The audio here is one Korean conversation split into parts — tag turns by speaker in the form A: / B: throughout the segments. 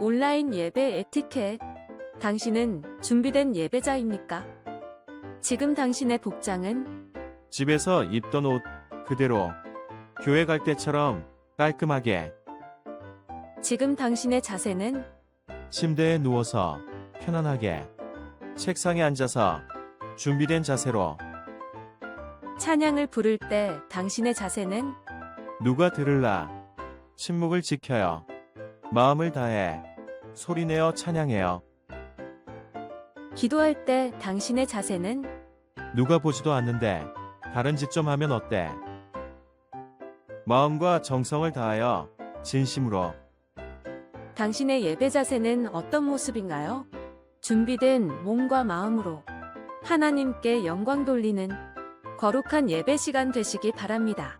A: 온라인 예배 에티켓. 당신은 준비된 예배자입니까? 지금 당신의 복장은
B: 집에서 입던 옷 그대로 교회 갈 때처럼 깔끔하게
A: 지금 당신의 자세는
B: 침대에 누워서 편안하게 책상에 앉아서 준비된 자세로
A: 찬양을 부를 때 당신의 자세는
B: 누가 들을라 침묵을 지켜요. 마음을 다해 소리내어 찬양해요.
A: 기도할 때 당신의 자세는
B: 누가 보지도 않는데 다른 짓 좀 하면 어때? 마음과 정성을 다하여 진심으로
A: 당신의 예배 자세는 어떤 모습인가요? 준비된 몸과 마음으로 하나님께 영광 돌리는 거룩한 예배 시간 되시기 바랍니다.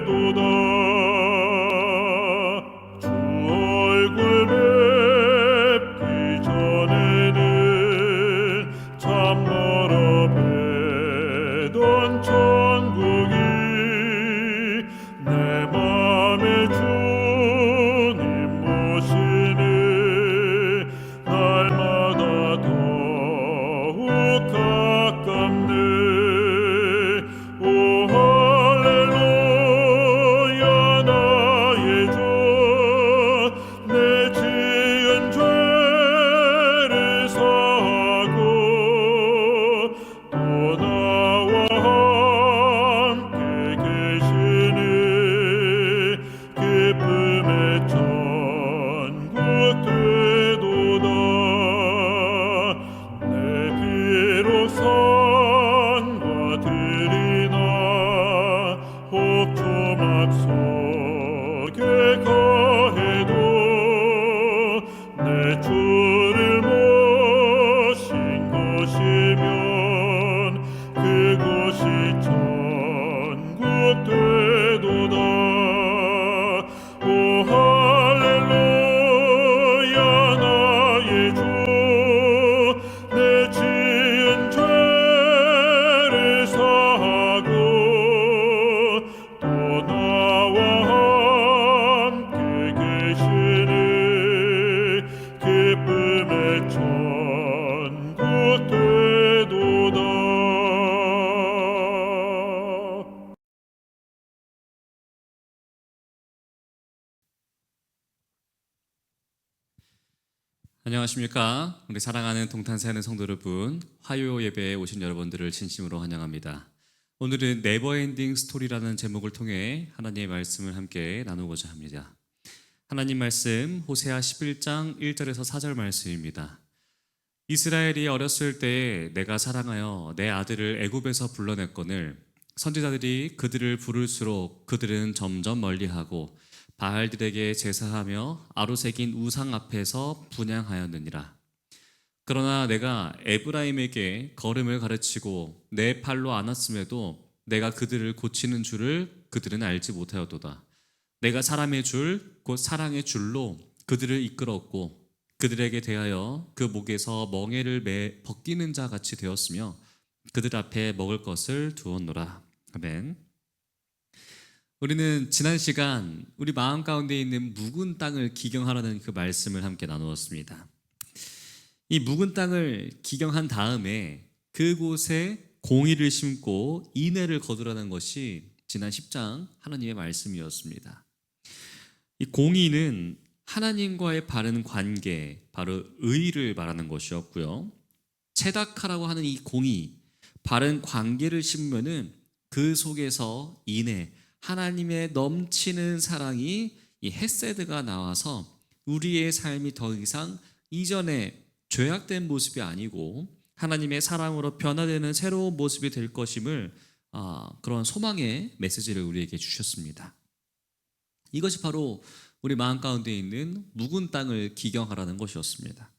C: 되도다. 주 얼굴 주를 모신 곳이면 그곳이 천국 되도다. 오 할렐루야 나의 주 내 지은 죄를 사하고 또 나와 함께 계시니 기쁨의 천국 되도다.
D: 안녕하십니까. 우리 사랑하는 동탄사는 성도 여러분, 화요 예배에 오신 여러분들을 진심으로 환영합니다. 오늘은 네버엔딩 스토리라는 제목을 통해 하나님의 말씀을 함께 나누고자 합니다. 하나님 말씀 호세아 11장 1절에서 4절 말씀입니다. 이스라엘이 어렸을 때에 내가 사랑하여 내 아들을 애굽에서 불러냈거늘 선지자들이 그들을 부를수록 그들은 점점 멀리하고 바알들에게 제사하며 아로새긴 우상 앞에서 분향하였느니라. 그러나 내가 에브라임에게 걸음을 가르치고 내 팔로 안았음에도 내가 그들을 고치는 줄을 그들은 알지 못하였도다. 내가 사람의 줄, 곧 사랑의 줄로 그들을 이끌었고 그들에게 대하여 그 목에서 멍에를 벗기는 자 같이 되었으며 그들 앞에 먹을 것을 두었노라. 아멘. 우리는 지난 시간 우리 마음 가운데 있는 묵은 땅을 기경하라는 그 말씀을 함께 나누었습니다. 이 묵은 땅을 기경한 다음에 그곳에 공의를 심고 인애를 거두라는 것이 지난 10장 하나님의 말씀이었습니다. 이 공의는 하나님과의 바른 관계, 바로 의를 말하는 것이었고요. 체다카라고 하는 이 공의, 바른 관계를 심으면은 그 속에서 인애, 하나님의 넘치는 사랑이 이 헤세드가 나와서 우리의 삶이 더 이상 이전에 죄악된 모습이 아니고 하나님의 사랑으로 변화되는 새로운 모습이 될 것임을 그런 소망의 메시지를 우리에게 주셨습니다. 이것이 바로 우리 마음 가운데 있는 묵은 땅을 기경하라는 것이었습니다.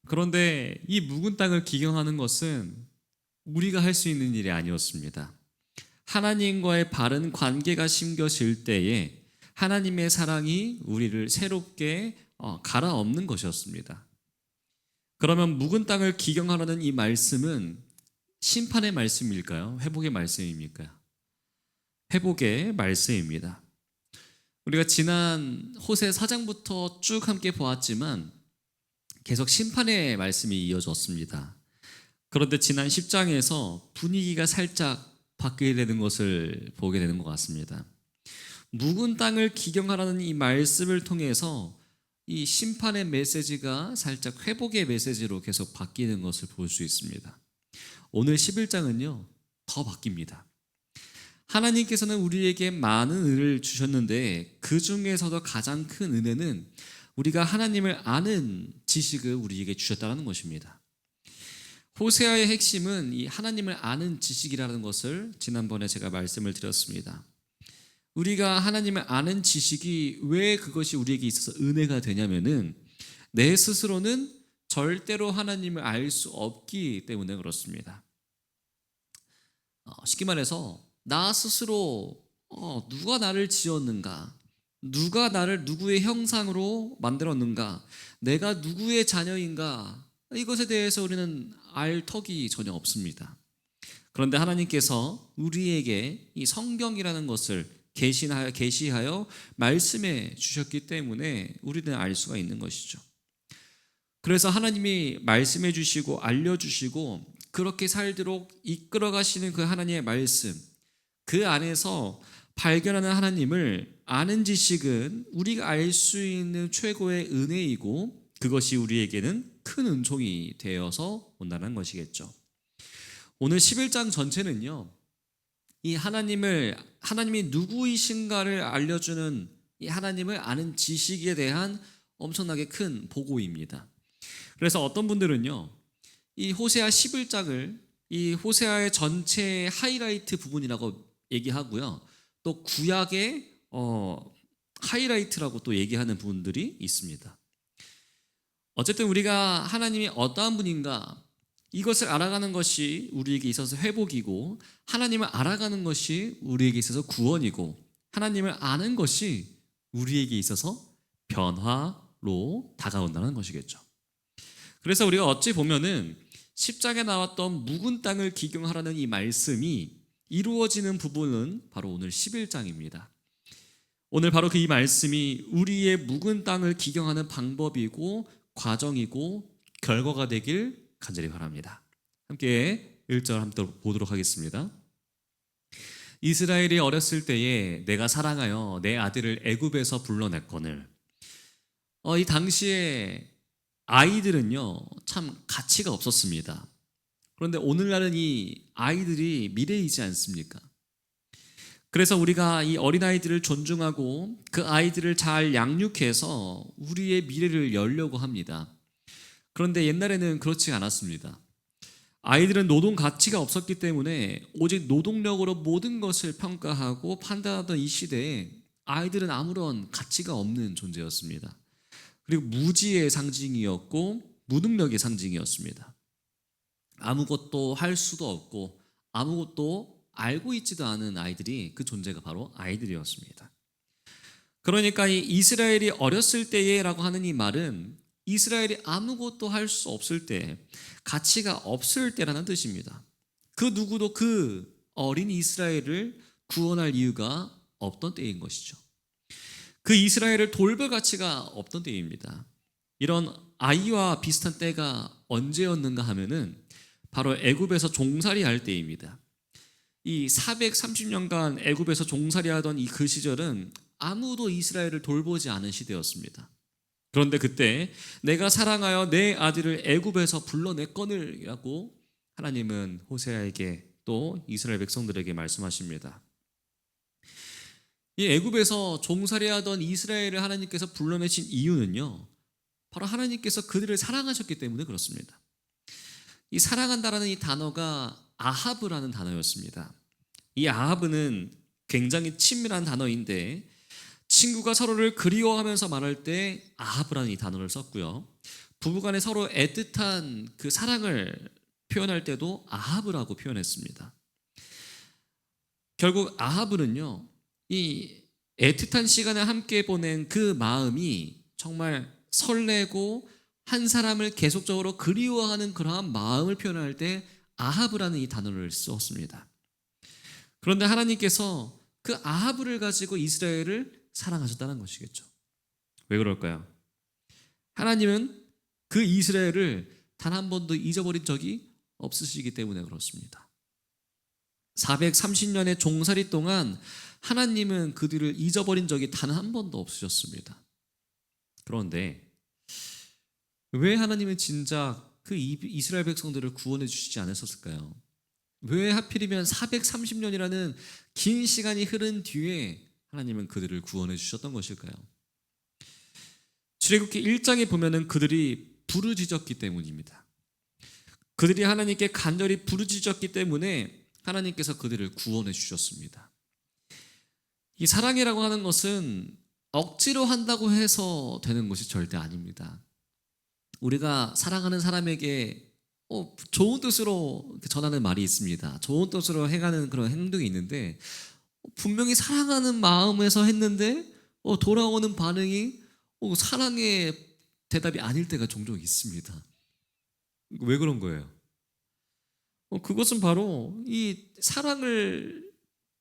D: 그런데 이 묵은 땅을 기경하는 것은 우리가 할 수 있는 일이 아니었습니다. 하나님과의 바른 관계가 심겨질 때에 하나님의 사랑이 우리를 새롭게 갈아엎는 것이었습니다. 그러면 묵은 땅을 기경하라는 이 말씀은 심판의 말씀일까요? 회복의 말씀입니까? 회복의 말씀입니다. 우리가 지난 호세 4장부터 쭉 함께 보았지만 계속 심판의 말씀이 이어졌습니다. 그런데 지난 10장에서 분위기가 살짝 바뀌게 되는 것을 보게 되는 것 같습니다. 묵은 땅을 기경하라는 이 말씀을 통해서 이 심판의 메시지가 살짝 회복의 메시지로 계속 바뀌는 것을 볼 수 있습니다. 오늘 11장은요 더 바뀝니다. 하나님께서는 우리에게 많은 은혜를 주셨는데 그 중에서도 가장 큰 은혜는 우리가 하나님을 아는 지식을 우리에게 주셨다는 것입니다. 호세아의 핵심은 이 하나님을 아는 지식이라는 것을 지난번에 제가 말씀을 드렸습니다. 우리가 하나님을 아는 지식이 왜 그것이 우리에게 있어서 은혜가 되냐면은 내 스스로는 절대로 하나님을 알 수 없기 때문에 그렇습니다. 쉽게 말해서 나 스스로 누가 나를 지었는가, 누가 나를 누구의 형상으로 만들었는가, 내가 누구의 자녀인가, 이것에 대해서 우리는 알 턱이 전혀 없습니다. 그런데 하나님께서 우리에게 이 성경이라는 것을 계시하여 말씀해 주셨기 때문에 우리는 알 수가 있는 것이죠. 그래서 하나님이 말씀해 주시고 알려주시고 그렇게 살도록 이끌어 가시는 그 하나님의 말씀, 그 안에서 발견하는 하나님을 아는 지식은 우리가 알 수 있는 최고의 은혜이고 그것이 우리에게는 큰 은총이 되어서 온다는 것이겠죠. 오늘 11장 전체는요, 이 하나님이 누구이신가를 알려주는 이 하나님을 아는 지식에 대한 엄청나게 큰 보고입니다. 그래서 어떤 분들은요, 이 호세아 11장을 이 호세아의 전체 하이라이트 부분이라고 얘기하고요, 또 구약의 하이라이트라고 또 얘기하는 분들이 있습니다. 어쨌든 우리가 하나님이 어떠한 분인가 이것을 알아가는 것이 우리에게 있어서 회복이고, 하나님을 알아가는 것이 우리에게 있어서 구원이고, 하나님을 아는 것이 우리에게 있어서 변화로 다가온다는 것이겠죠. 그래서 우리가 어찌 보면은 십장에 나왔던 묵은 땅을 기경하라는 이 말씀이 이루어지는 부분은 바로 오늘 11장입니다. 오늘 바로 그 이 말씀이 우리의 묵은 땅을 기경하는 방법이고 과정이고 결과가 되길 간절히 바랍니다. 함께 1절 한번 보도록 하겠습니다. 이스라엘이 어렸을 때에 내가 사랑하여 내 아들을 애굽에서 불러냈거늘. 이 당시에 아이들은요 참 가치가 없었습니다. 그런데 오늘날은 이 아이들이 미래이지 않습니까? 그래서 우리가 이 어린아이들을 존중하고 그 아이들을 잘 양육해서 우리의 미래를 열려고 합니다. 그런데 옛날에는 그렇지 않았습니다. 아이들은 노동 가치가 없었기 때문에 오직 노동력으로 모든 것을 평가하고 판단하던 이 시대에 아이들은 아무런 가치가 없는 존재였습니다. 그리고 무지의 상징이었고 무능력의 상징이었습니다. 아무것도 할 수도 없고 아무것도 알고 있지도 않은 아이들이, 그 존재가 바로 아이들이었습니다. 그러니까 이 이스라엘이 어렸을 때에라고 하는 이 말은 이스라엘이 아무것도 할 수 없을 때, 가치가 없을 때라는 뜻입니다. 그 누구도 그 어린 이스라엘을 구원할 이유가 없던 때인 것이죠. 그 이스라엘을 돌볼 가치가 없던 때입니다. 이런 아이와 비슷한 때가 언제였는가 하면은 바로 애굽에서 종살이 할 때입니다. 이 430년간 애굽에서 종살이 하던 이 그 시절은 아무도 이스라엘을 돌보지 않은 시대였습니다. 그런데 그때 내가 사랑하여 내 아들을 애굽에서 불러냈거늘이라고 하나님은 호세아에게 또 이스라엘 백성들에게 말씀하십니다. 이 애굽에서 종살이하던 이스라엘을 하나님께서 불러내신 이유는요, 바로 하나님께서 그들을 사랑하셨기 때문에 그렇습니다. 이 사랑한다라는 이 단어가 아하브라는 단어였습니다. 이 아하브는 굉장히 친밀한 단어인데 친구가 서로를 그리워하면서 말할 때 아하브라는 이 단어를 썼고요. 부부간에 서로 애틋한 그 사랑을 표현할 때도 아하브라고 표현했습니다. 결국 아하브는요, 이 애틋한 시간을 함께 보낸 그 마음이 정말 설레고 한 사람을 계속적으로 그리워하는 그러한 마음을 표현할 때 아하브라는 이 단어를 썼습니다. 그런데 하나님께서 그 아하브를 가지고 이스라엘을 사랑하셨다는 것이겠죠. 왜 그럴까요? 하나님은 그 이스라엘을 단 한 번도 잊어버린 적이 없으시기 때문에 그렇습니다. 430년의 종살이 동안 하나님은 그들을 잊어버린 적이 단 한 번도 없으셨습니다. 그런데 왜 하나님은 진작 그 이스라엘 백성들을 구원해 주시지 않으셨을까요? 왜 하필이면 430년이라는 긴 시간이 흐른 뒤에 하나님은 그들을 구원해 주셨던 것일까요? 출애굽기 1장에 보면은 그들이 부르짖었기 때문입니다. 그들이 하나님께 간절히 부르짖었기 때문에 하나님께서 그들을 구원해 주셨습니다. 이 사랑이라고 하는 것은 억지로 한다고 해서 되는 것이 절대 아닙니다. 우리가 사랑하는 사람에게 좋은 뜻으로 전하는 말이 있습니다. 좋은 뜻으로 해가는 그런 행동이 있는데 분명히 사랑하는 마음에서 했는데 돌아오는 반응이 사랑의 대답이 아닐 때가 종종 있습니다. 왜 그런 거예요? 그것은 바로 이 사랑을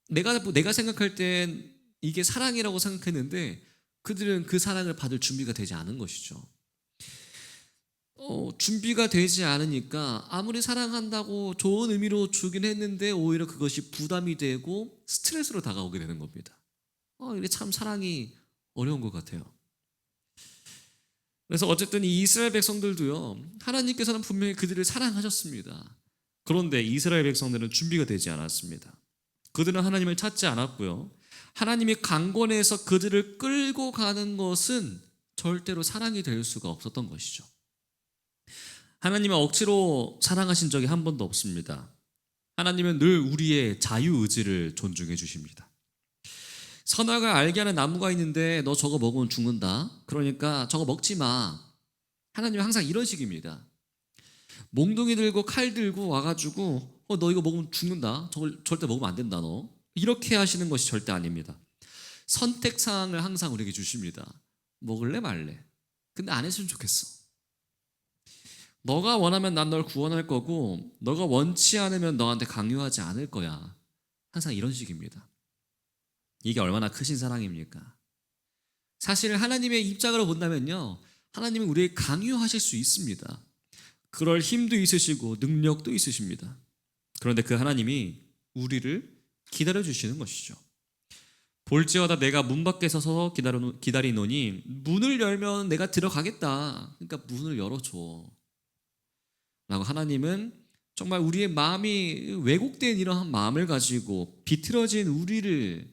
D: 내가 생각할 땐 이게 사랑이라고 생각했는데 그들은 그 사랑을 받을 준비가 되지 않은 것이죠. 준비가 되지 않으니까 아무리 사랑한다고 좋은 의미로 주긴 했는데 오히려 그것이 부담이 되고 스트레스로 다가오게 되는 겁니다. 이게 참 사랑이 어려운 것 같아요. 그래서 어쨌든 이 이스라엘 백성들도요, 하나님께서는 분명히 그들을 사랑하셨습니다. 그런데 이스라엘 백성들은 준비가 되지 않았습니다. 그들은 하나님을 찾지 않았고요. 하나님이 강권해서 그들을 끌고 가는 것은 절대로 사랑이 될 수가 없었던 것이죠. 하나님은 억지로 사랑하신 적이 한 번도 없습니다. 하나님은 늘 우리의 자유의지를 존중해 주십니다. 선악을 알게 하는 나무가 있는데 너 저거 먹으면 죽는다. 그러니까 저거 먹지 마. 하나님은 항상 이런 식입니다. 몽둥이 들고 칼 들고 와가지고 너 이거 먹으면 죽는다. 저걸 절대 먹으면 안 된다 너. 이렇게 하시는 것이 절대 아닙니다. 선택사항을 항상 우리에게 주십니다. 먹을래 말래. 근데 안 했으면 좋겠어. 너가 원하면 난 널 구원할 거고 너가 원치 않으면 너한테 강요하지 않을 거야. 항상 이런 식입니다. 이게 얼마나 크신 사랑입니까? 사실 하나님의 입장으로 본다면요, 하나님은 우리에게 강요하실 수 있습니다. 그럴 힘도 있으시고 능력도 있으십니다. 그런데 그 하나님이 우리를 기다려주시는 것이죠. 볼지어다 내가 문 밖에 서서 기다리노니 문을 열면 내가 들어가겠다. 그러니까 문을 열어줘 라고 하나님은 정말 우리의 마음이 왜곡된 이러한 마음을 가지고 비틀어진 우리를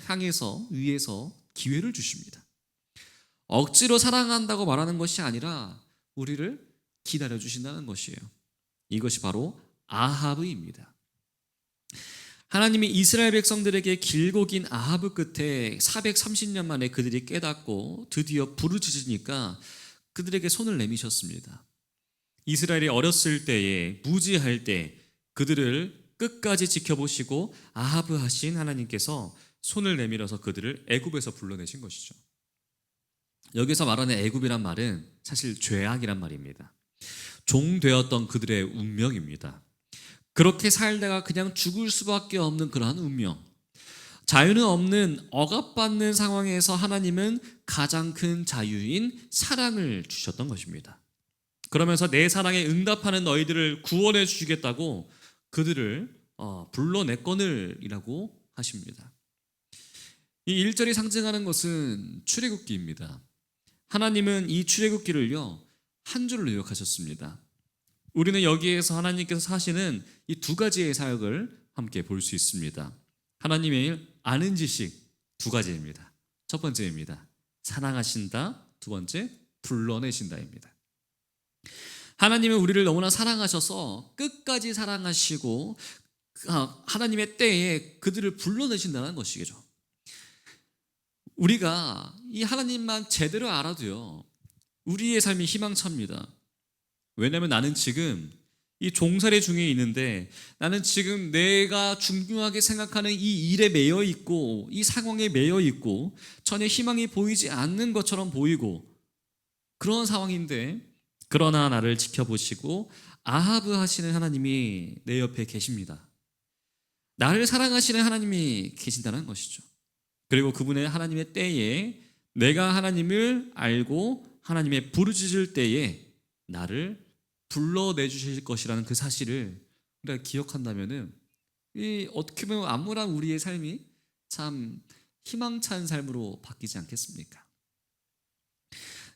D: 향해서 위에서 기회를 주십니다. 억지로 사랑한다고 말하는 것이 아니라 우리를 기다려주신다는 것이에요. 이것이 바로 아하브입니다. 하나님이 이스라엘 백성들에게 길고 긴 아하브 끝에 430년 만에 그들이 깨닫고 드디어 부르짖으니까 그들에게 손을 내미셨습니다. 이스라엘이 어렸을 때에 무지할 때 그들을 끝까지 지켜보시고 아하브 하신 하나님께서 손을 내밀어서 그들을 애굽에서 불러내신 것이죠. 여기서 말하는 애굽이란 말은 사실 죄악이란 말입니다. 종되었던 그들의 운명입니다. 그렇게 살다가 그냥 죽을 수밖에 없는 그러한 운명, 자유는 없는 억압받는 상황에서 하나님은 가장 큰 자유인 사랑을 주셨던 것입니다. 그러면서 내 사랑에 응답하는 너희들을 구원해 주시겠다고 그들을 불러냈거늘이라고 하십니다. 이 1절이 상징하는 것은 출애굽기입니다. 하나님은 이 출애굽기를요 한 줄로 요약하셨습니다. 우리는 여기에서 하나님께서 하시는 이 두 가지의 사역을 함께 볼 수 있습니다. 하나님의 아는 지식 두 가지입니다. 첫 번째입니다. 사랑하신다. 두 번째, 불러내신다입니다. 하나님은 우리를 너무나 사랑하셔서 끝까지 사랑하시고 하나님의 때에 그들을 불러내신다는 것이겠죠. 우리가 이 하나님만 제대로 알아도요 우리의 삶이 희망찹니다. 왜냐하면 나는 지금 이 종살이 중에 있는데 나는 지금 내가 중요하게 생각하는 이 일에 매여 있고 이 상황에 매여 있고 전혀 희망이 보이지 않는 것처럼 보이고 그런 상황인데 그러나 나를 지켜보시고 아하브 하시는 하나님이 내 옆에 계십니다. 나를 사랑하시는 하나님이 계신다는 것이죠. 그리고 그분의 하나님의 때에 내가 하나님을 알고 하나님의 부르짖을 때에 나를 불러내주실 것이라는 그 사실을 우리가 기억한다면은 어떻게 보면 암울한 우리의 삶이 참 희망찬 삶으로 바뀌지 않겠습니까?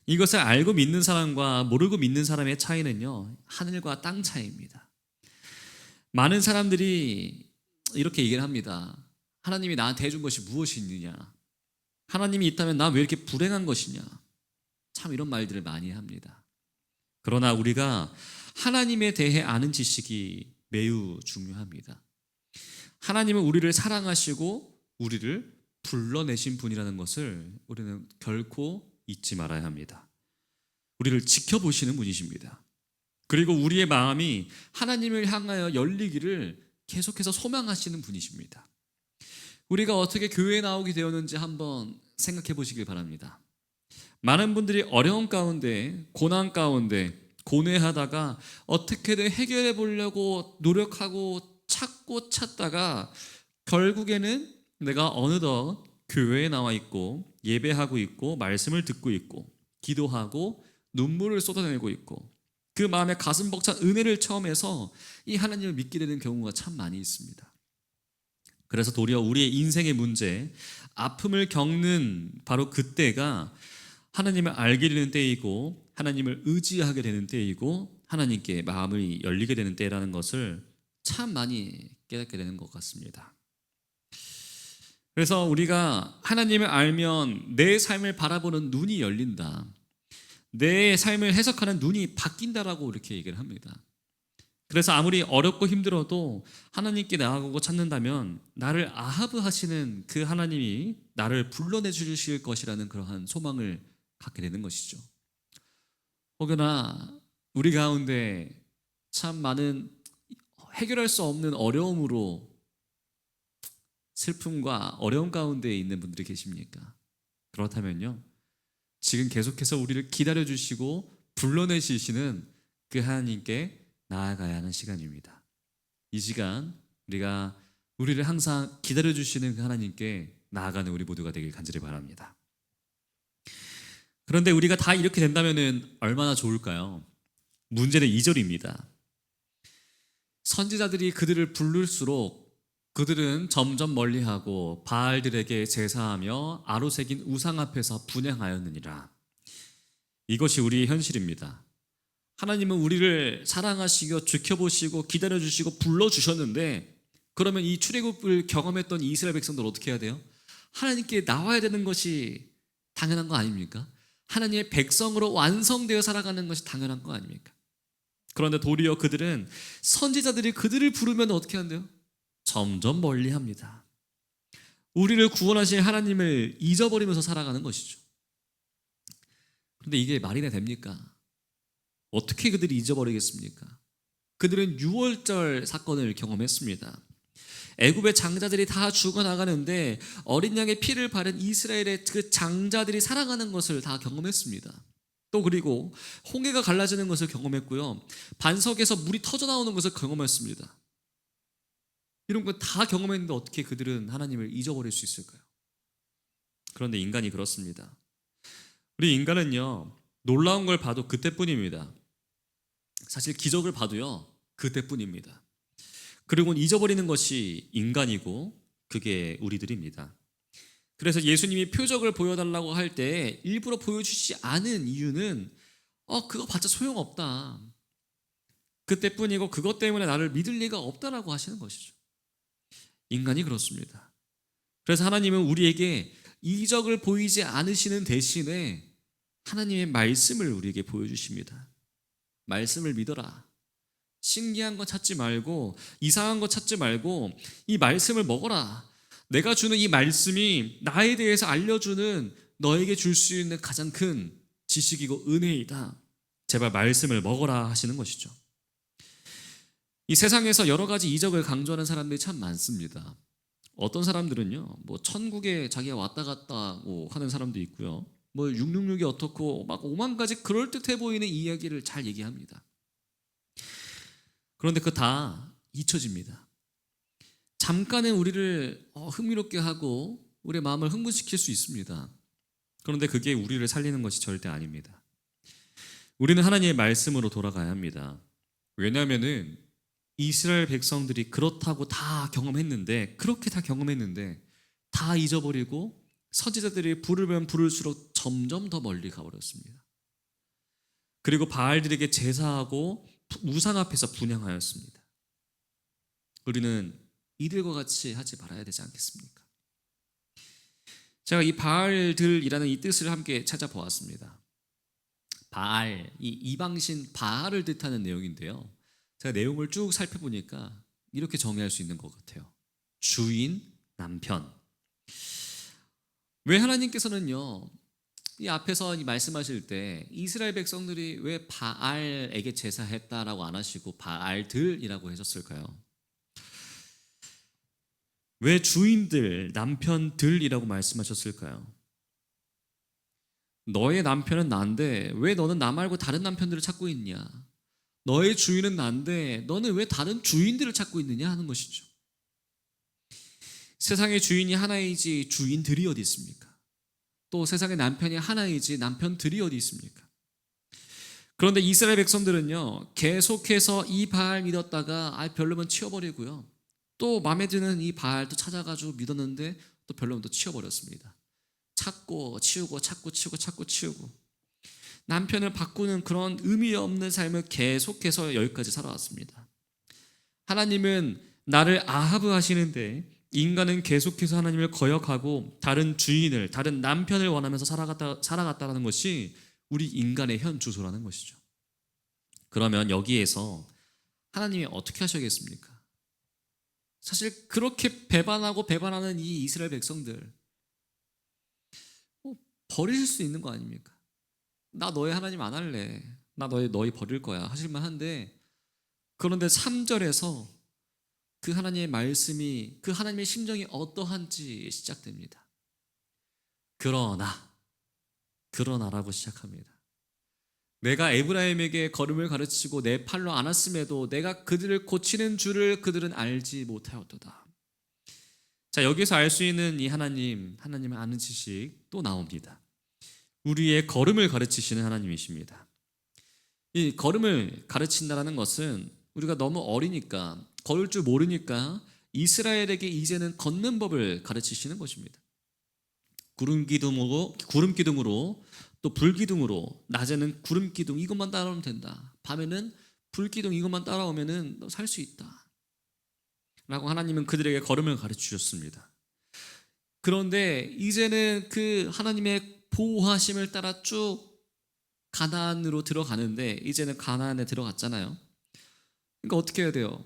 D: 이것을 알고 믿는 사람과 모르고 믿는 사람의 차이는요 하늘과 땅 차이입니다. 많은 사람들이 이렇게 얘기를 합니다. 하나님이 나한테 해준 것이 무엇이 있느냐? 하나님이 있다면 나 왜 이렇게 불행한 것이냐? 참 이런 말들을 많이 합니다. 그러나 우리가 하나님에 대해 아는 지식이 매우 중요합니다. 하나님은 우리를 사랑하시고 우리를 불러내신 분이라는 것을 우리는 결코 잊지 말아야 합니다. 우리를 지켜보시는 분이십니다. 그리고 우리의 마음이 하나님을 향하여 열리기를 계속해서 소망하시는 분이십니다. 우리가 어떻게 교회에 나오게 되었는지 한번 생각해 보시길 바랍니다. 많은 분들이 어려움 가운데, 고난 가운데 고뇌하다가 어떻게든 해결해 보려고 노력하고 찾고 찾다가 결국에는 내가 어느덧 교회에 나와 있고 예배하고 있고 말씀을 듣고 있고 기도하고 눈물을 쏟아내고 있고 그 마음에 가슴 벅찬 은혜를 체험해서 이 하나님을 믿게 되는 경우가 참 많이 있습니다. 그래서 도리어 우리의 인생의 문제, 아픔을 겪는 바로 그때가 하나님을 알게 되는 때이고 하나님을 의지하게 되는 때이고 하나님께 마음이 열리게 되는 때라는 것을 참 많이 깨닫게 되는 것 같습니다. 그래서 우리가 하나님을 알면 내 삶을 바라보는 눈이 열린다. 내 삶을 해석하는 눈이 바뀐다라고 이렇게 얘기를 합니다. 그래서 아무리 어렵고 힘들어도 하나님께 나아가고 찾는다면 나를 아하브 하시는 그 하나님이 나를 불러내 주실 것이라는 그러한 소망을 갖게 되는 것이죠. 혹여나 우리 가운데 참 많은 해결할 수 없는 어려움으로 슬픔과 어려움 가운데 있는 분들이 계십니까? 그렇다면요, 지금 계속해서 우리를 기다려주시고 불러내시는 그 하나님께 나아가야 하는 시간입니다. 이 시간 우리가 우리를 항상 기다려주시는 그 하나님께 나아가는 우리 모두가 되길 간절히 바랍니다. 그런데 우리가 다 이렇게 된다면 얼마나 좋을까요? 문제는 2절입니다. 선지자들이 그들을 부를수록 그들은 점점 멀리하고 바알들에게 제사하며 아로새긴 우상 앞에서 분향하였느니라. 이것이 우리의 현실입니다. 하나님은 우리를 사랑하시고 지켜보시고 기다려주시고 불러주셨는데, 그러면 이 출애굽을 경험했던 이스라엘 백성들 어떻게 해야 돼요? 하나님께 나와야 되는 것이 당연한 거 아닙니까? 하나님의 백성으로 완성되어 살아가는 것이 당연한 거 아닙니까? 그런데 도리어 그들은, 선지자들이 그들을 부르면 어떻게 한대요? 점점 멀리합니다. 우리를 구원하신 하나님을 잊어버리면서 살아가는 것이죠. 그런데 이게 말이나 됩니까? 어떻게 그들이 잊어버리겠습니까? 그들은 유월절 사건을 경험했습니다. 애굽의 장자들이 다 죽어나가는데 어린 양의 피를 바른 이스라엘의 그 장자들이 살아가는 것을 다 경험했습니다. 또 그리고 홍해가 갈라지는 것을 경험했고요, 반석에서 물이 터져 나오는 것을 경험했습니다. 이런 거 다 경험했는데 어떻게 그들은 하나님을 잊어버릴 수 있을까요? 그런데 인간이 그렇습니다. 우리 인간은요, 놀라운 걸 봐도 그때뿐입니다. 사실 기적을 봐도요, 그때뿐입니다. 그리고 잊어버리는 것이 인간이고 그게 우리들입니다. 그래서 예수님이 표적을 보여달라고 할 때 일부러 보여주시지 않은 이유는 그거 봤자 소용없다, 그때뿐이고 그것 때문에 나를 믿을 리가 없다라고 하시는 것이죠. 인간이 그렇습니다. 그래서 하나님은 우리에게 이적을 보이지 않으시는 대신에 하나님의 말씀을 우리에게 보여주십니다. 말씀을 믿어라. 신기한 거 찾지 말고 이상한 거 찾지 말고 이 말씀을 먹어라. 내가 주는 이 말씀이 나에 대해서 알려주는, 너에게 줄 수 있는 가장 큰 지식이고 은혜이다. 제발 말씀을 먹어라 하시는 것이죠. 이 세상에서 여러 가지 이적을 강조하는 사람들이 참 많습니다. 어떤 사람들은요, 뭐 천국에 자기가 왔다 갔다 하는 사람도 있고요, 뭐 666이 어떻고 막 5만 가지 그럴듯해 보이는 이야기를 잘 얘기합니다. 그런데 그거 다 잊혀집니다. 잠깐은 우리를 흥미롭게 하고 우리의 마음을 흥분시킬 수 있습니다. 그런데 그게 우리를 살리는 것이 절대 아닙니다. 우리는 하나님의 말씀으로 돌아가야 합니다. 왜냐하면은 이스라엘 백성들이 그렇다고 다 경험했는데, 그렇게 다 경험했는데 다 잊어버리고 선지자들이 부르면 부를수록 점점 더 멀리 가버렸습니다. 그리고 바알들에게 제사하고 우상 앞에서 분향하였습니다. 우리는 이들과 같이 하지 말아야 되지 않겠습니까? 제가 이 바알들이라는 이 뜻을 함께 찾아보았습니다. 바알, 이 이방신 바알을 뜻하는 내용인데요, 제가 내용을 쭉 살펴보니까 이렇게 정의할 수 있는 것 같아요. 주인, 남편. 왜 하나님께서는요, 이 앞에서 말씀하실 때 이스라엘 백성들이 왜 바알에게 제사했다라고 안 하시고 바알들이라고 하셨을까요? 왜 주인들, 남편들이라고 말씀하셨을까요? 너의 남편은 난데 왜 너는 나 말고 다른 남편들을 찾고 있냐? 너의 주인은 난데 너는 왜 다른 주인들을 찾고 있느냐 하는 것이죠. 세상의 주인이 하나이지 주인들이 어디 있습니까? 또 세상의 남편이 하나이지 남편들이 어디 있습니까? 그런데 이스라엘 백성들은요, 계속해서 이 바알 믿었다가 별로면 치워버리고요, 또 마음에 드는 이 바알도 찾아가지고 믿었는데 또 별로면 또 치워버렸습니다. 찾고 치우고 찾고 치우고 찾고 치우고, 남편을 바꾸는 그런 의미 없는 삶을 계속해서 여기까지 살아왔습니다. 하나님은 나를 아하브 하시는데 인간은 계속해서 하나님을 거역하고 다른 주인을, 다른 남편을 원하면서 살아갔다라는 것이 우리 인간의 현 주소라는 것이죠. 그러면 여기에서 하나님이 어떻게 하셔야겠습니까? 사실 그렇게 배반하고 배반하는 이 이스라엘 백성들 버리실 수 있는 거 아닙니까? 나 너의 하나님 안 할래. 나 너희 버릴 거야 하실만 한데, 그런데 3절에서 그 하나님의 말씀이, 그 하나님의 심정이 어떠한지 시작됩니다. 그러나라고 시작합니다. 내가 에브라임에게 걸음을 가르치고 내 팔로 안았음에도 내가 그들을 고치는 줄을 그들은 알지 못하였도다. 자, 여기서 알 수 있는 이 하나님의 아는 지식 또 나옵니다. 우리의 걸음을 가르치시는 하나님이십니다. 이 걸음을 가르친다라는 것은 우리가 너무 어리니까, 걸을 줄 모르니까 이스라엘에게 이제는 걷는 법을 가르치시는 것입니다. 구름 기둥으로 또 불기둥으로, 낮에는 구름 기둥 이것만 따라오면 된다, 밤에는 불기둥 이것만 따라오면은 너 살 수 있다 라고 하나님은 그들에게 걸음을 가르쳐 주셨습니다. 그런데 이제는 그 하나님의 보호하심을 따라 쭉 가나안으로 들어가는데, 이제는 가나안에 들어갔잖아요. 그러니까 어떻게 해야 돼요?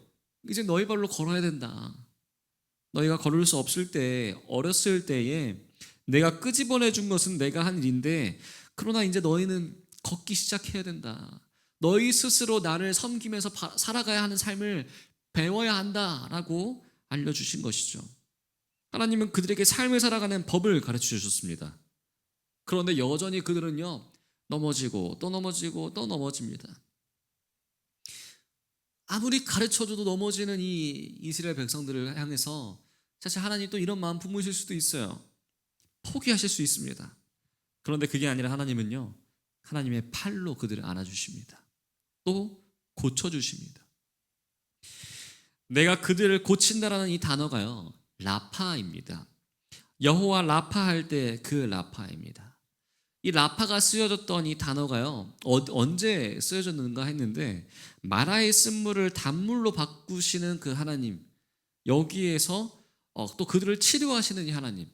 D: 이제 너희 발로 걸어야 된다. 너희가 걸을 수 없을 때, 어렸을 때에 내가 끄집어내 준 것은 내가 한 일인데, 그러나 이제 너희는 걷기 시작해야 된다. 너희 스스로 나를 섬기면서 살아가야 하는 삶을 배워야 한다라고 알려주신 것이죠. 하나님은 그들에게 삶을 살아가는 법을 가르쳐 주셨습니다. 그런데 여전히 그들은요, 넘어지고 또 넘어지고 또 넘어집니다. 아무리 가르쳐줘도 넘어지는 이 이스라엘 백성들을 향해서 사실 하나님 또 이런 마음 품으실 수도 있어요. 포기하실 수 있습니다. 그런데 그게 아니라 하나님은요, 하나님의 팔로 그들을 안아주십니다. 또 고쳐주십니다. 내가 그들을 고친다라는 이 단어가요, 라파입니다. 여호와 라파 할 때 그 라파입니다. 이 라파가 쓰여졌던 이 단어가요, 언제 쓰여졌는가 했는데, 마라의 쓴물을 단물로 바꾸시는 그 하나님, 여기에서 또 그들을 치료하시는 이 하나님,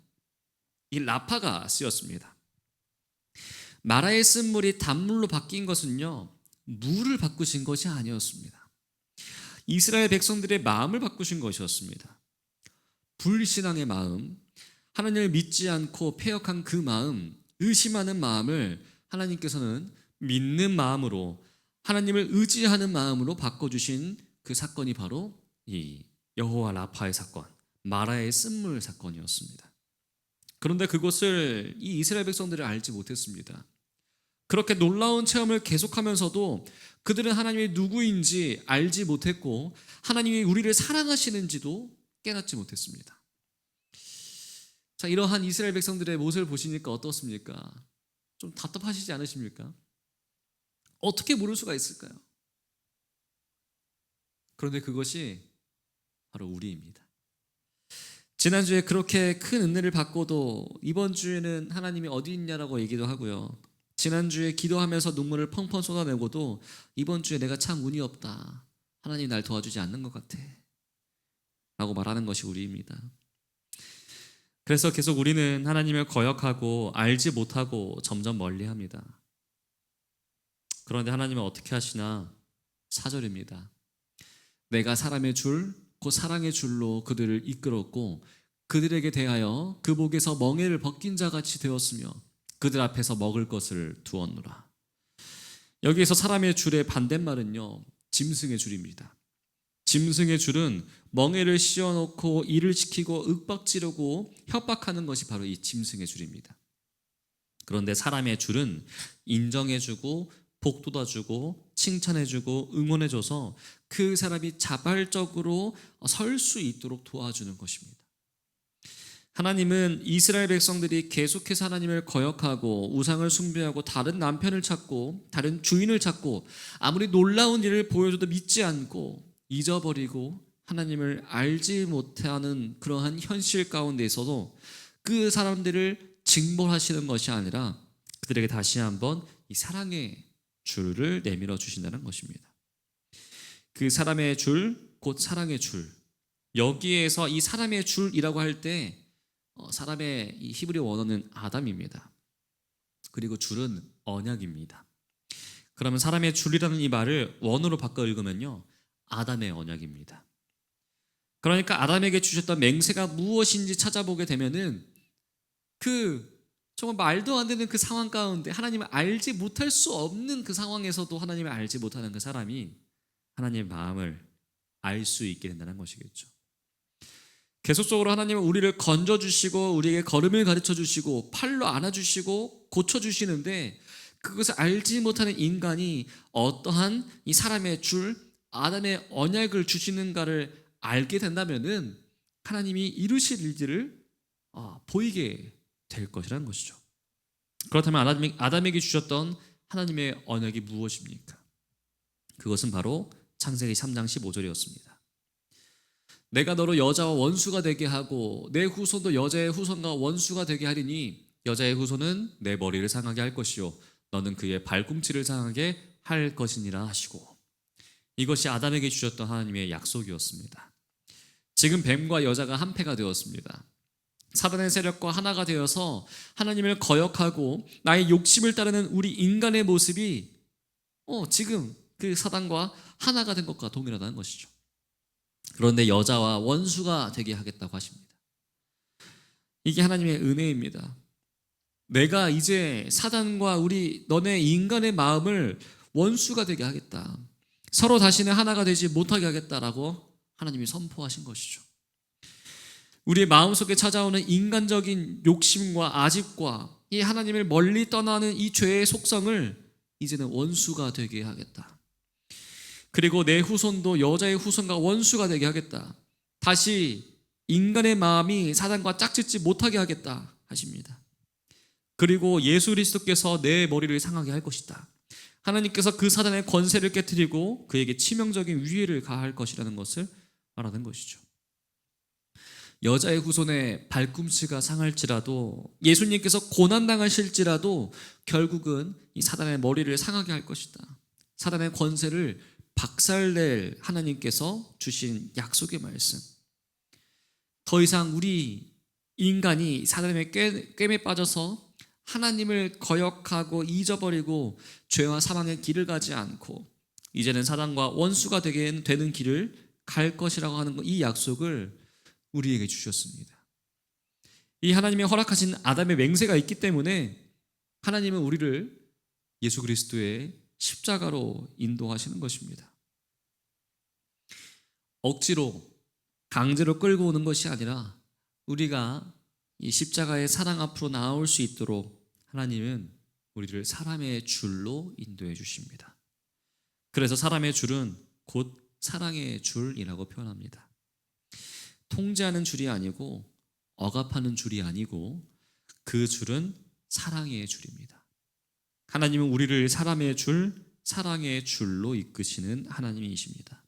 D: 이 라파가 쓰였습니다. 마라의 쓴물이 단물로 바뀐 것은요, 물을 바꾸신 것이 아니었습니다. 이스라엘 백성들의 마음을 바꾸신 것이었습니다. 불신앙의 마음, 하나님을 믿지 않고 패역한 그 마음, 의심하는 마음을 하나님께서는 믿는 마음으로, 하나님을 의지하는 마음으로 바꿔주신 그 사건이 바로 이 여호와 라파의 사건, 마라의 쓴물 사건이었습니다. 그런데 그것을 이 이스라엘 백성들이 알지 못했습니다. 그렇게 놀라운 체험을 계속하면서도 그들은 하나님이 누구인지 알지 못했고, 하나님이 우리를 사랑하시는지도 깨닫지 못했습니다. 자, 이러한 이스라엘 백성들의 모습을 보시니까 어떻습니까? 좀 답답하시지 않으십니까? 어떻게 모를 수가 있을까요? 그런데 그것이 바로 우리입니다. 지난주에 그렇게 큰 은혜를 받고도 이번 주에는 하나님이 어디 있냐라고 얘기도 하고요. 지난주에 기도하면서 눈물을 펑펑 쏟아내고도 이번 주에 내가 참 운이 없다, 하나님 날 도와주지 않는 것 같아 라고 말하는 것이 우리입니다. 그래서 계속 우리는 하나님을 거역하고 알지 못하고 점점 멀리합니다. 그런데 하나님은 어떻게 하시나? 4절입니다. 내가 사람의 줄, 곧 사랑의 줄로 그들을 이끌었고 그들에게 대하여 그 목에서 멍에를 벗긴 자같이 되었으며 그들 앞에서 먹을 것을 두었노라. 여기에서 사람의 줄의 반대말은요, 짐승의 줄입니다. 짐승의 줄은 멍에를 씌워놓고 일을 시키고 윽박지르고 협박하는 것이 바로 이 짐승의 줄입니다. 그런데 사람의 줄은 인정해주고 복돋아주고 칭찬해주고 응원해줘서 그 사람이 자발적으로 설 수 있도록 도와주는 것입니다. 하나님은 이스라엘 백성들이 계속해서 하나님을 거역하고 우상을 숭배하고 다른 남편을 찾고 다른 주인을 찾고 아무리 놀라운 일을 보여줘도 믿지 않고 잊어버리고 하나님을 알지 못하는 그러한 현실 가운데 있어도 그 사람들을 징벌하시는 것이 아니라 그들에게 다시 한번 이 사랑의 줄을 내밀어 주신다는 것입니다. 그 사람의 줄, 곧 사랑의 줄, 여기에서 이 사람의 줄이라고 할 때 사람의 이 히브리 원어는 아담입니다. 그리고 줄은 언약입니다. 그러면 사람의 줄이라는 이 말을 원어로 바꿔 읽으면요, 아담의 언약입니다. 그러니까 아담에게 주셨던 맹세가 무엇인지 찾아보게 되면은 그 정말 말도 안 되는 그 상황 가운데 하나님을 알지 못할 수 없는 그 상황에서도 하나님을 알지 못하는 그 사람이 하나님의 마음을 알 수 있게 된다는 것이겠죠. 계속적으로 하나님은 우리를 건져주시고 우리에게 걸음을 가르쳐주시고 팔로 안아주시고 고쳐주시는데 그것을 알지 못하는 인간이 어떠한 이 사람의 줄 아담의 언약을 주시는가를 알게 된다면은 하나님이 이루실 일들을 보이게 될 것이라는 것이죠. 그렇다면 아담에게 주셨던 하나님의 언약이 무엇입니까? 그것은 바로 창세기 3장 15절이었습니다. 내가 너로 여자와 원수가 되게 하고 내 후손도 여자의 후손과 원수가 되게 하리니 여자의 후손은 내 머리를 상하게 할 것이요 너는 그의 발꿈치를 상하게 할 것이니라 하시고, 이것이 아담에게 주셨던 하나님의 약속이었습니다. 지금 뱀과 여자가 한패가 되었습니다. 사단의 세력과 하나가 되어서 하나님을 거역하고 나의 욕심을 따르는 우리 인간의 모습이 지금 그 사단과 하나가 된 것과 동일하다는 것이죠. 그런데 여자와 원수가 되게 하겠다고 하십니다. 이게 하나님의 은혜입니다. 내가 이제 사단과 너네 인간의 마음을 원수가 되게 하겠다. 서로 다시는 하나가 되지 못하게 하겠다라고 하나님이 선포하신 것이죠. 우리의 마음속에 찾아오는 인간적인 욕심과 아집과 이 하나님을 멀리 떠나는 이 죄의 속성을 이제는 원수가 되게 하겠다. 그리고 내 후손도 여자의 후손과 원수가 되게 하겠다. 다시 인간의 마음이 사단과 짝짓지 못하게 하겠다 하십니다. 그리고 예수 그리스도께서 내 머리를 상하게 할 것이다. 하나님께서 그 사단의 권세를 깨뜨리고 그에게 치명적인 위해를 가할 것이라는 것을 말하는 것이죠. 여자의 후손의 발꿈치가 상할지라도 예수님께서 고난당하실지라도 결국은 이 사단의 머리를 상하게 할 것이다. 사단의 권세를 박살낼 하나님께서 주신 약속의 말씀. 더 이상 우리 인간이 사단의 꿰매 빠져서 하나님을 거역하고 잊어버리고 죄와 사망의 길을 가지 않고 이제는 사단과 원수가 되는 길을 갈 것이라고 하는 이 약속을 우리에게 주셨습니다. 이 하나님이 허락하신 아담의 맹세가 있기 때문에 하나님은 우리를 예수 그리스도의 십자가로 인도하시는 것입니다. 억지로 강제로 끌고 오는 것이 아니라 우리가 이 십자가의 사랑 앞으로 나올 수 있도록 하나님은 우리를 사람의 줄로 인도해 주십니다. 그래서 사람의 줄은 곧 사랑의 줄이라고 표현합니다. 통제하는 줄이 아니고 억압하는 줄이 아니고 그 줄은 사랑의 줄입니다. 하나님은 우리를 사람의 줄, 사랑의 줄로 이끄시는 하나님이십니다.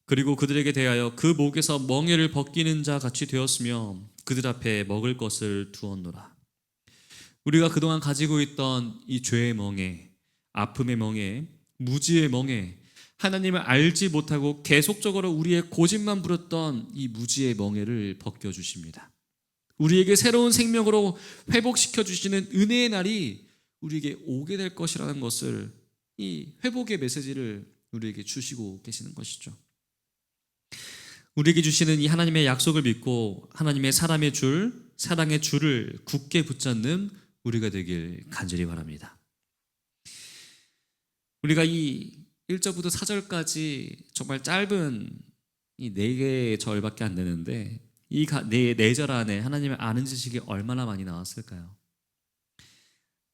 D: 그리고 그들에게 대하여 그 목에서 멍에를 벗기는 자 같이 되었으며 그들 앞에 먹을 것을 두었노라. 우리가 그동안 가지고 있던 이 죄의 멍에, 아픔의 멍에, 무지의 멍에, 하나님을 알지 못하고 계속적으로 우리의 고집만 부렸던 이 무지의 멍에를 벗겨주십니다. 우리에게 새로운 생명으로 회복시켜 주시는 은혜의 날이 우리에게 오게 될 것이라는 것을, 이 회복의 메시지를 우리에게 주시고 계시는 것이죠. 우리에게 주시는 이 하나님의 약속을 믿고 하나님의 사랑의 줄을 굳게 붙잡는 우리가 되길 간절히 바랍니다. 우리가 이 1절부터 4절까지 정말 짧은 이 4개의 절밖에 안 되는데 이 4절 안에 하나님을 아는 지식이 얼마나 많이 나왔을까요?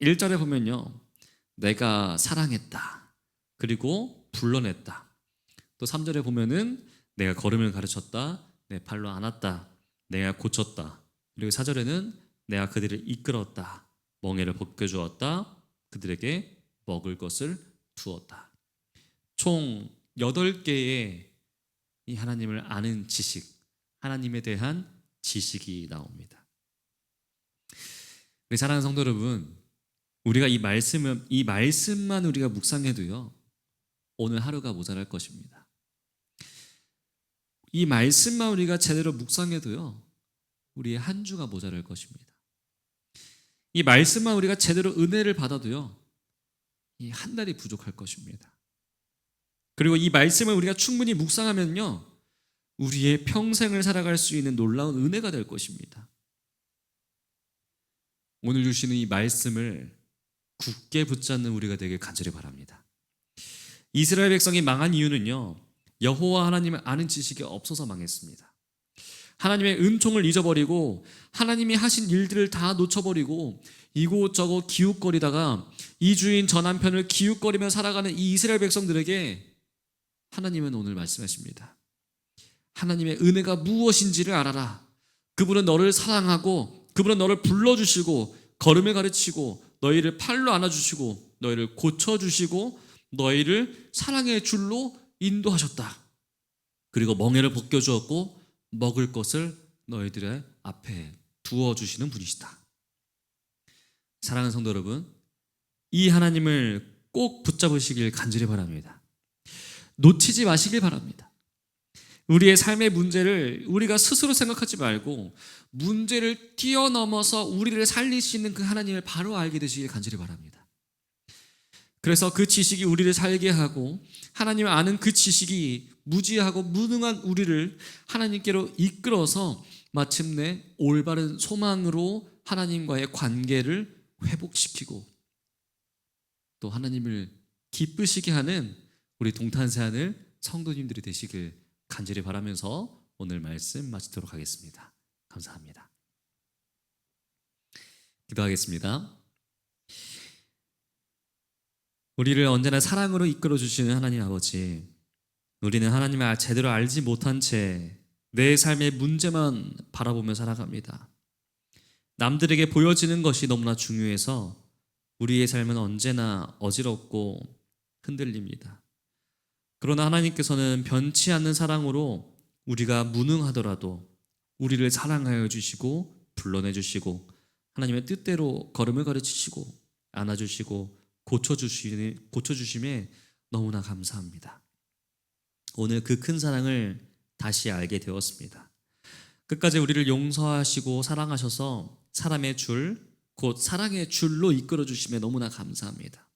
D: 1절에 보면요, 내가 사랑했다, 그리고 불러냈다. 또 3절에 보면은 내가 걸음을 가르쳤다, 내 팔로 안았다, 내가 고쳤다. 그리고 4절에는 내가 그들을 이끌었다, 멍에를 벗겨주었다, 그들에게 먹을 것을 두었다. 총 8개의 이 하나님을 아는 지식, 하나님에 대한 지식이 나옵니다. 우리 사랑하는 성도 여러분, 우리가 이 말씀만 우리가 묵상해도요, 오늘 하루가 모자랄 것입니다. 이 말씀만 우리가 제대로 묵상해도요, 우리의 한 주가 모자랄 것입니다. 이 말씀만 우리가 제대로 은혜를 받아도요, 이 한 달이 부족할 것입니다. 그리고 이 말씀을 우리가 충분히 묵상하면요, 우리의 평생을 살아갈 수 있는 놀라운 은혜가 될 것입니다. 오늘 주시는 이 말씀을 굳게 붙잡는 우리가 되길 간절히 바랍니다. 이스라엘 백성이 망한 이유는요, 여호와 하나님을 아는 지식이 없어서 망했습니다. 하나님의 은총을 잊어버리고 하나님이 하신 일들을 다 놓쳐버리고 이곳저곳 기웃거리다가 이 주인 저 남편을 기웃거리며 살아가는 이 이스라엘 백성들에게 하나님은 오늘 말씀하십니다. 하나님의 은혜가 무엇인지를 알아라. 그분은 너를 사랑하고 그분은 너를 불러주시고 걸음을 가르치고 너희를 팔로 안아주시고 너희를 고쳐주시고 너희를 사랑의 줄로 인도하셨다. 그리고 멍에를 벗겨주었고 먹을 것을 너희들의 앞에 두어주시는 분이시다. 사랑하는 성도 여러분, 이 하나님을 꼭 붙잡으시길 간절히 바랍니다. 놓치지 마시길 바랍니다. 우리의 삶의 문제를 우리가 스스로 생각하지 말고 문제를 뛰어넘어서 우리를 살리시는 그 하나님을 바로 알게 되시길 간절히 바랍니다. 그래서 그 지식이 우리를 살게 하고 하나님을 아는 그 지식이 무지하고 무능한 우리를 하나님께로 이끌어서 마침내 올바른 소망으로 하나님과의 관계를 회복시키고 또 하나님을 기쁘시게 하는 우리 동탄세하늘 성도님들이 되시길 간절히 바라면서 오늘 말씀 마치도록 하겠습니다. 감사합니다. 기도하겠습니다. 우리를 언제나 사랑으로 이끌어 주시는 하나님 아버지, 우리는 하나님을 제대로 알지 못한 채 내 삶의 문제만 바라보며 살아갑니다. 남들에게 보여지는 것이 너무나 중요해서 우리의 삶은 언제나 어지럽고 흔들립니다. 그러나 하나님께서는 변치 않는 사랑으로 우리가 무능하더라도 우리를 사랑하여 주시고 불러내 주시고 하나님의 뜻대로 걸음을 가르치시고 안아주시고 고쳐주심에 너무나 감사합니다. 오늘 그 큰 사랑을 다시 알게 되었습니다. 끝까지 우리를 용서하시고 사랑하셔서 사람의 줄, 곧 사랑의 줄로 이끌어 주심에 너무나 감사합니다.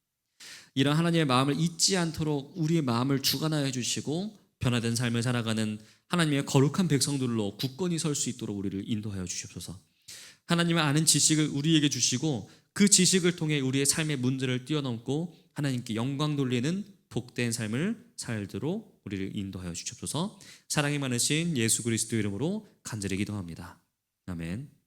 D: 이런 하나님의 마음을 잊지 않도록 우리의 마음을 주관하여 주시고 변화된 삶을 살아가는 하나님의 거룩한 백성들로 굳건히 설 수 있도록 우리를 인도하여 주시옵소서. 하나님을 아는 지식을 우리에게 주시고 그 지식을 통해 우리의 삶의 문제를 뛰어넘고 하나님께 영광 돌리는 복된 삶을 살도록 우리를 인도하여 주시옵소서. 사랑이 많으신 예수 그리스도 이름으로 간절히 기도합니다. 아멘.